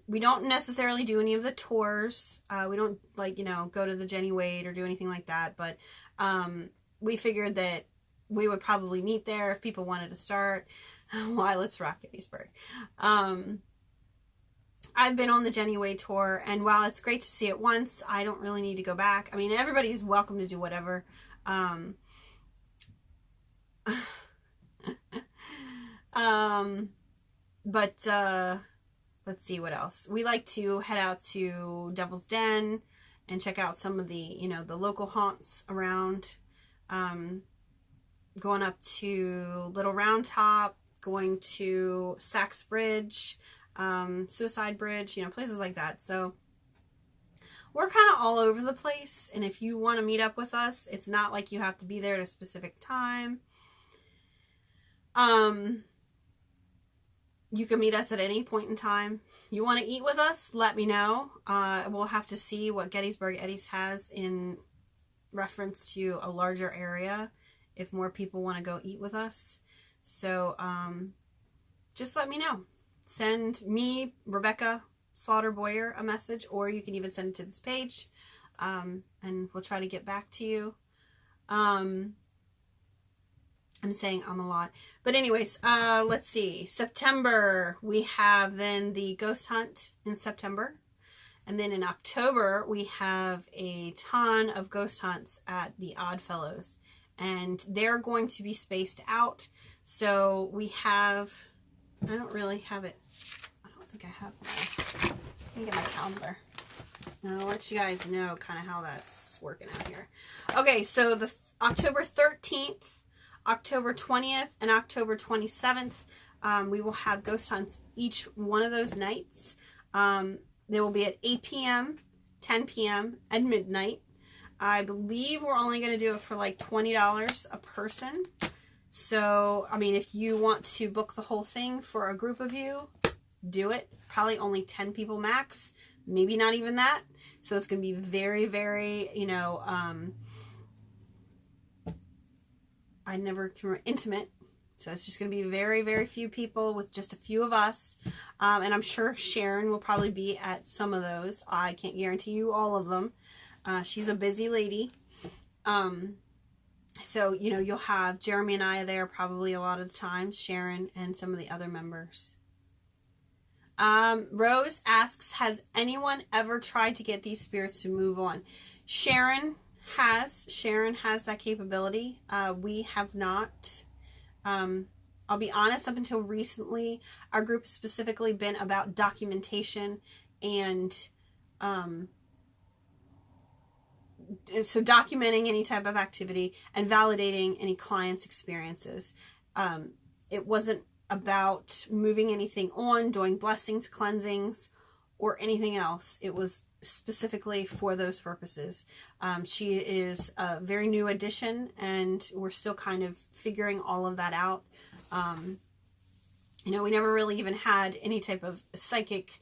We don't necessarily do any of the tours. We don't, like, you know, go to the Jenny Wade or do anything like that. But we figured that we would probably meet there if people wanted to start. Why, let's rock Gettysburg. I've been on the Jenny Wade tour, and while it's great to see it once, I don't really need to go back. I mean, everybody's welcome to do whatever. Let's see what else. We like to head out to Devil's Den and check out some of the, you know, the local haunts around. Going up to Little Round Top, going to Sachs Bridge, Suicide Bridge, you know, places like that. So we're kind of all over the place, and if you want to meet up with us, it's not like you have to be there at a specific time. You can meet us at any point in time. You want to eat with us, let me know. We'll have to see what Gettysburg Eddie's has in reference to a larger area if more people want to go eat with us. So just let me know. Send me, Rebecca Slaughter Boyer, a message, or you can even send it to this page, and we'll try to get back to you. I'm saying a lot. But anyways, let's see. September, we have then the ghost hunt in September. And then in October, we have a ton of ghost hunts at the Oddfellows. And they're going to be spaced out. So we have, I don't really have it. I don't think I have one. Let me get my calendar. And I'll let you guys know kind of how that's working out here. Okay, so the October 13th, October 20th, and October 27th, we will have ghost hunts each one of those nights. They will be at 8 p.m., 10 p.m., and midnight. I believe we're only going to do it for like $20 a person. So, I mean, if you want to book the whole thing for a group of you, do it. Probably only 10 people max. Maybe not even that. So it's going to be very, very, you know, I never can remember, intimate. So it's just going to be very, very few people with just a few of us. And I'm sure Sharon will probably be at some of those. I can't guarantee you all of them. She's a busy lady. So, you know, you'll have Jeremy and I there probably a lot of the times, Sharon and some of the other members. Rose asks, has anyone ever tried to get these spirits to move on? Sharon has that capability. We have not. I'll be honest, up until recently, our group has specifically been about documentation and so documenting any type of activity and validating any client's experiences. It wasn't about moving anything on, doing blessings, cleansings, or anything else. It was specifically for those purposes. She is a very new addition, and we're still kind of figuring all of that out. You know, we never really even had any type of psychic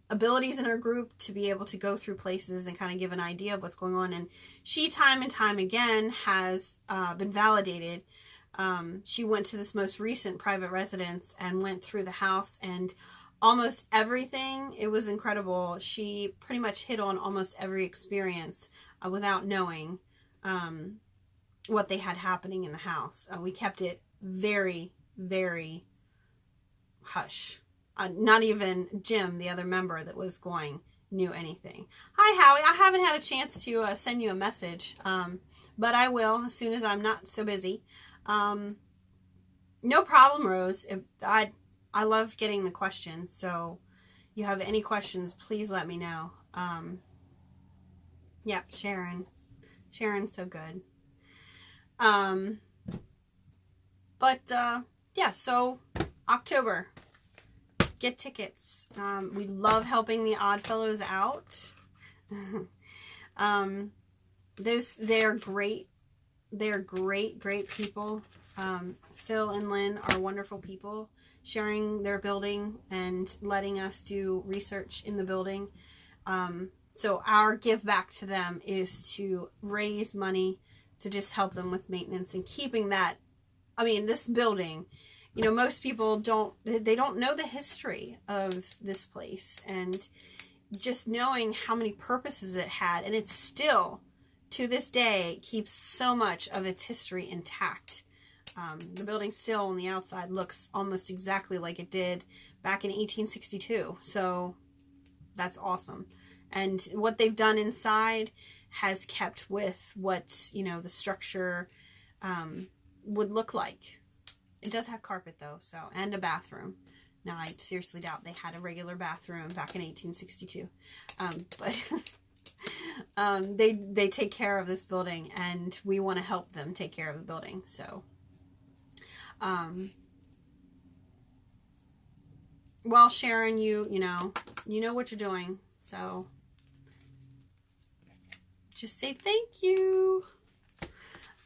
abilities in our group to be able to go through places and kind of give an idea of what's going on. And she, time and time again, has been validated. She went to this most recent private residence and went through the house, and almost everything, it was incredible. She pretty much hit on almost every experience without knowing what they had happening in the house. We kept it very, very hush. Not even Jim, the other member that was going, knew anything. Hi, Howie. I haven't had a chance to send you a message, but I will as soon as I'm not so busy. No problem, Rose. I love getting the questions, so you have any questions, please let me know. Yep, Sharon. Sharon's so good. Yeah, so October, get tickets. We love helping the Oddfellows out. They're great. They're great people. Phil and Lynn are wonderful people, sharing their building and letting us do research in the building. So our give back to them is to raise money to just help them with maintenance and keeping that. I mean, this building, you know, most people don't know the history of this place, and just knowing how many purposes it had, and it's still, to this day, keeps so much of its history intact. The building still on the outside looks almost exactly like it did back in 1862. So that's awesome. And what they've done inside has kept with what, you know, the structure would look like. It does have carpet though, so, and a bathroom. Now, I seriously doubt they had a regular bathroom back in 1862. But they take care of this building, and we want to help them take care of the building. So, well, Sharon, you know what you're doing. So, just say thank you.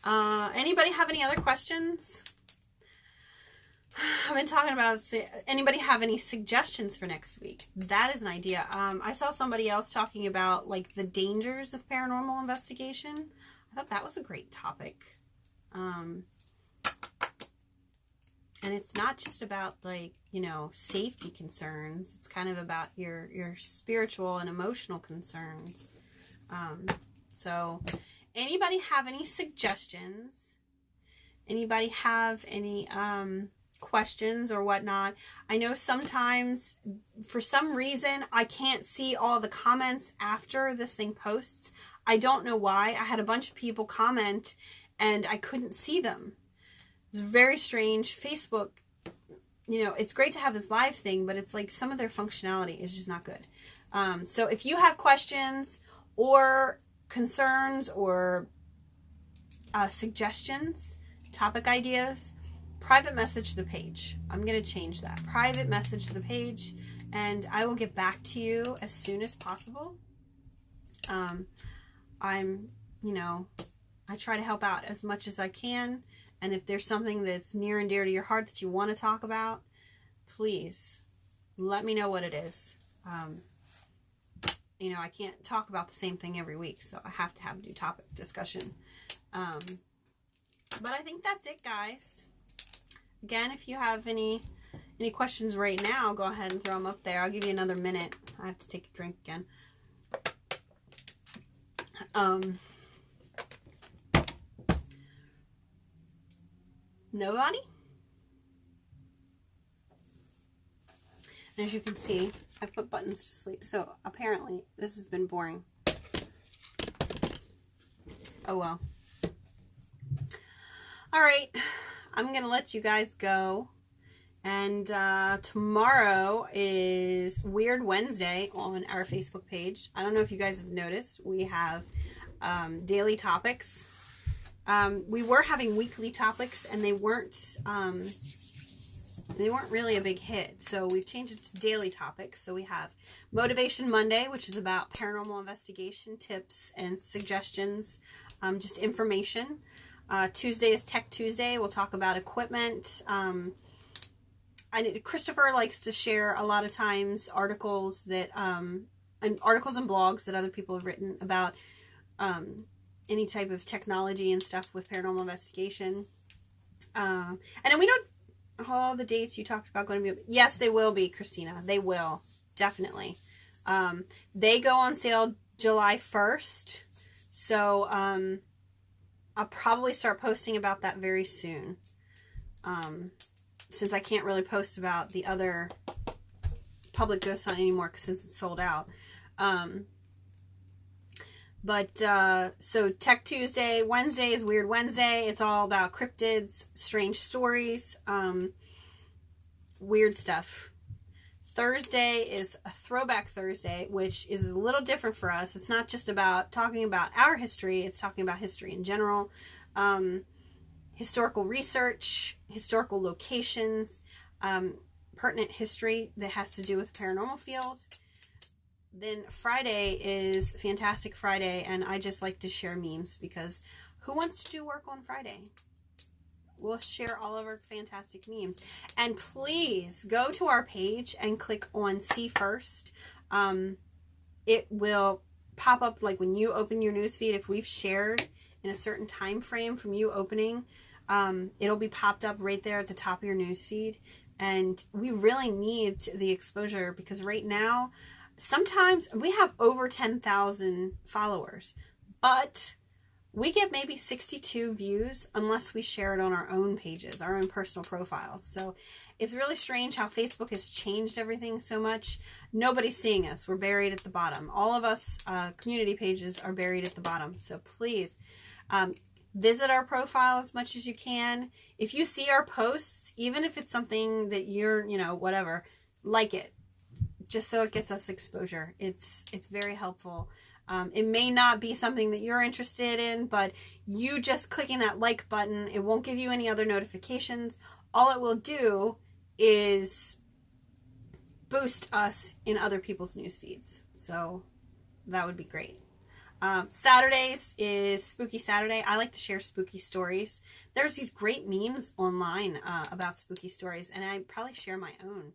Anybody have any other questions? I've been talking about, anybody have any suggestions for next week? That is an idea. I saw somebody else talking about like the dangers of paranormal investigation. I thought that was a great topic. And it's not just about like, you know, safety concerns. It's kind of about your spiritual and emotional concerns. So anybody have any suggestions? Anybody have any questions or whatnot? I know sometimes for some reason I can't see all the comments after this thing posts. I don't know why. I had a bunch of people comment and I couldn't see them. It was very strange. Facebook, you know, it's great to have this live thing, but it's like some of their functionality is just not good. So if you have questions or concerns or suggestions, topic ideas, private message the page. I'm going to change that. Private message the page, and I will get back to you as soon as possible. I try to help out as much as I can, and if there's something that's near and dear to your heart that you want to talk about, please let me know what it is. You know, I can't talk about the same thing every week, so I have to have a new topic discussion. But I think that's it, guys. Again, if you have any questions right now, go ahead and throw them up there. I'll give you another minute. I have to take a drink again. Nobody? And as you can see, I put buttons to sleep. So apparently this has been boring. Oh well. All right. I'm going to let you guys go. And tomorrow is Weird Wednesday on our Facebook page. I don't know if you guys have noticed. We have daily topics. We were having weekly topics, and they weren't really a big hit. So we've changed it to daily topics. So we have Motivation Monday, which is about paranormal investigation tips and suggestions, just information. Tuesday is Tech Tuesday. We'll talk about equipment. Christopher likes to share a lot of times articles that and blogs that other people have written about any type of technology and stuff with paranormal investigation. And then we don't all the dates you talked about going to be. Yes, they will be, Christina. They will definitely. They go on sale July 1st. So I'll probably start posting about that very soon. Since I can't really post about the other public ghost hunt anymore since it's sold out. So Tech Tuesday, Wednesday is Weird Wednesday. It's all about cryptids, strange stories, weird stuff. Thursday is a Throwback Thursday, which is a little different for us. It's not just about talking about our history. It's talking about history in general. Historical research, historical locations, pertinent history that has to do with the paranormal field. Then Friday is Fantastic Friday, and I just like to share memes because who wants to do work on Friday? We'll share all of our fantastic memes. And please go to our page and click on See First. It will pop up like when you open your newsfeed. If we've shared in a certain time frame from you opening, it'll be popped up right there at the top of your newsfeed. And we really need the exposure because right now, sometimes we have over 10,000 followers, but we get maybe 62 views unless we share it on our own pages, our own personal profiles. So it's really strange how Facebook has changed everything so much. Nobody's seeing us. We're buried at the bottom. All of us community pages are buried at the bottom. So please visit our profile as much as you can. If you see our posts, even if it's something that you're, whatever, like it. Just so it gets us exposure. It's very helpful. It may not be something that you're interested in, but you just clicking that like button, it won't give you any other notifications. All it will do is boost us in other people's news feeds. So that would be great. Saturdays is Spooky Saturday. I like to share spooky stories. There's these great memes online about spooky stories, and I probably share my own.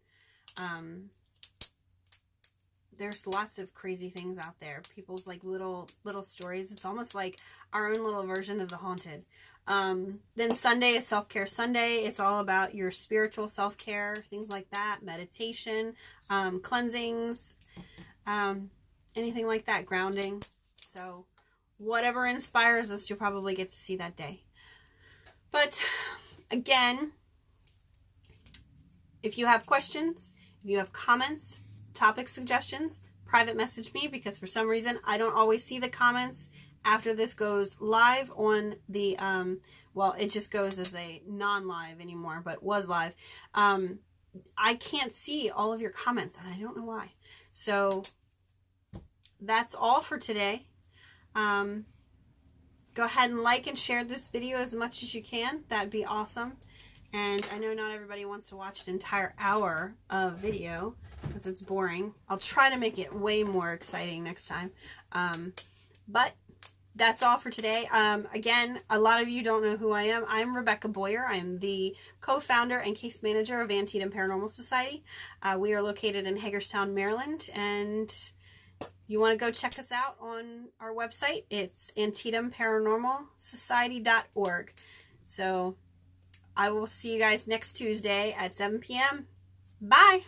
There's lots of crazy things out there. People's like little stories. It's almost like our own little version of The Haunted. Then Sunday is Self-Care Sunday. It's all about your spiritual self-care, things like that, meditation, cleansings, anything like that, grounding. So whatever inspires us, you'll probably get to see that day. But again, if you have questions, if you have comments, topic suggestions, private message me, because for some reason I don't always see the comments after this goes live on the well, it just goes as a non-live anymore, but was live. I can't see all of your comments, and I don't know why. So that's all for today. Go ahead and like and share this video as much as you can. That'd be awesome. And I know not everybody wants to watch an entire hour of video because it's boring. I'll try to make it way more exciting next time. But that's all for today. Again, a lot of you don't know who I am. I'm Rebecca Boyer. I'm the co-founder and case manager of Antietam Paranormal Society. We are located in Hagerstown, Maryland, and you want to go check us out on our website. It's AntietamParanormalSociety.org. So I will see you guys next Tuesday at 7 p.m. Bye!